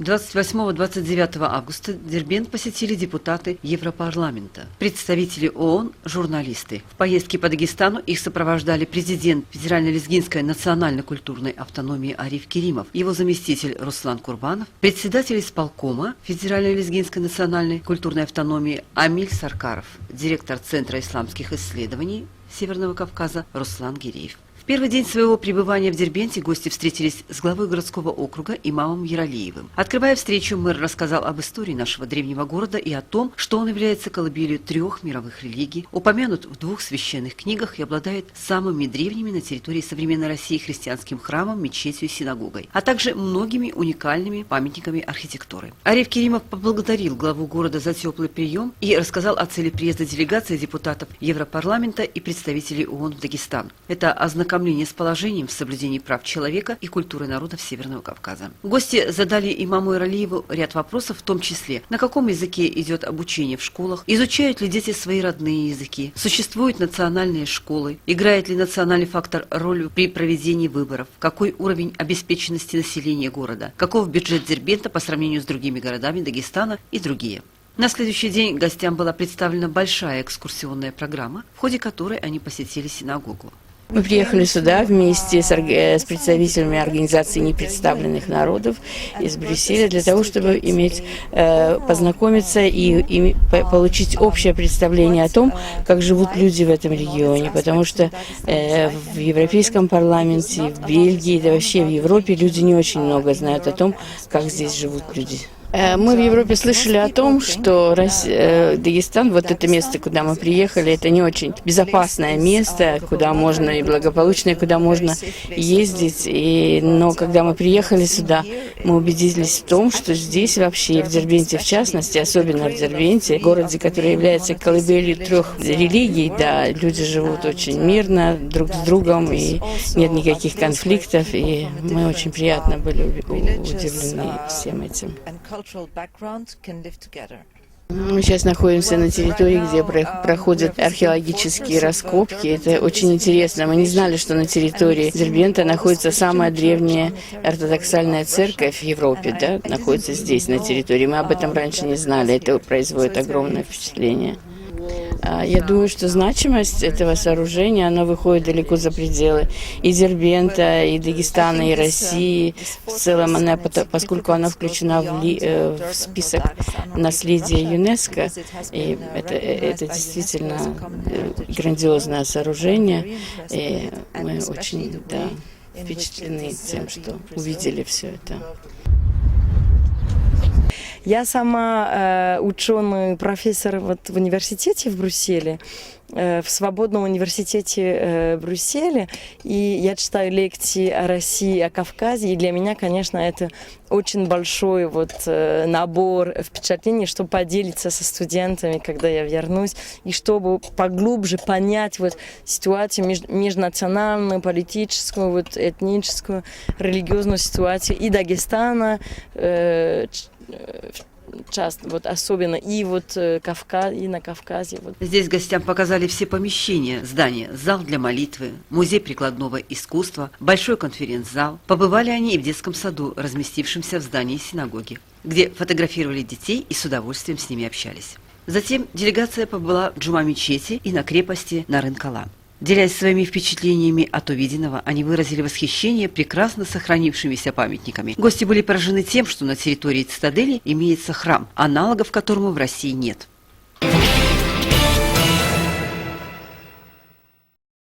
28-29 августа Дербент посетили депутаты Европарламента, представители ООН, журналисты. В поездке по Дагестану их сопровождали президент Федерально-лезгинской национально-культурной автономии Ариф Керимов, его заместитель Руслан Курбанов, председатель исполкома Федерально-лезгинской национальной культурной автономии Амиль Саркаров, директор Центра исламских исследований Северного Кавказа Руслан Гиреев. В первый день своего пребывания в Дербенте гости встретились с главой городского округа имамом Яралиевым. Открывая встречу, мэр рассказал об истории нашего древнего города и о том, что он является колыбелью 3 мировых религий, упомянут в 2 священных книгах и обладает самыми древними на территории современной России христианским храмом, мечетью и синагогой, а также многими уникальными памятниками архитектуры. Ариф Керимов поблагодарил главу города за теплый прием и рассказал о цели приезда делегации депутатов Европарламента и представителей ООН в Дагестан. Это ознакомление с положением в соблюдении прав человека и культуры народов Северного Кавказа. Гости задали имаму Яралиеву ряд вопросов, в том числе, на каком языке идет обучение в школах, изучают ли дети свои родные языки, существуют национальные школы, играет ли национальный фактор роль при проведении выборов, какой уровень обеспеченности населения города, каков бюджет Дербента по сравнению с другими городами Дагестана и другие. На следующий день гостям была представлена большая экскурсионная программа, в ходе которой они посетили синагогу. Мы приехали сюда вместе с представителями организации непредставленных народов из Брюсселя для того, чтобы познакомиться и получить общее представление о том, как живут люди в этом регионе. Потому что в Европейском парламенте, в Бельгии, да вообще в Европе люди не очень много знают о том, как здесь живут люди. Мы в Европе слышали о том, что Дагестан, вот это место, куда мы приехали, это не очень безопасное место, куда можно и благополучное, куда можно ездить. Но когда мы приехали сюда, мы убедились в том, что здесь вообще, в Дербенте в частности, особенно в Дербенте, городе, который является колыбелью 3 религий, да, люди живут очень мирно друг с другом, и нет никаких конфликтов, и мы очень приятно были удивлены всем этим. Мы сейчас находимся на территории, где проходят археологические раскопки. Это очень интересно. Мы не знали, что на территории Дербента находится самая древняя ортодоксальная церковь в Европе, да, находится здесь, на территории. Мы об этом раньше не знали. Это производит огромное впечатление. Я думаю, что значимость этого сооружения, она выходит далеко за пределы и Дербента, и Дагестана, и России. В целом, поскольку она включена в список наследия ЮНЕСКО, и это действительно грандиозное сооружение, и мы очень впечатлены тем, что увидели все это. Я сама ученый профессор в университете в Брюсселе, в свободном университете Брюсселя, и я читаю лекции о России, о Кавказе, и для меня, конечно, это очень большой набор впечатлений, чтобы поделиться со студентами, когда я вернусь, и чтобы поглубже понять ситуацию межнациональную, политическую, этническую, религиозную ситуацию и Дагестана, часто, особенно и Кавказ, и на Кавказе. Здесь гостям показали все помещения, здания, зал для молитвы, музей прикладного искусства, большой конференц-зал. Побывали они и в детском саду, разместившемся в здании синагоги, где фотографировали детей и с удовольствием с ними общались. Затем делегация побыла в джума-мечети и на крепости Нарын-Кала. Делясь своими впечатлениями от увиденного, они выразили восхищение прекрасно сохранившимися памятниками. Гости были поражены тем, что на территории цитадели имеется храм, аналогов которому в России нет.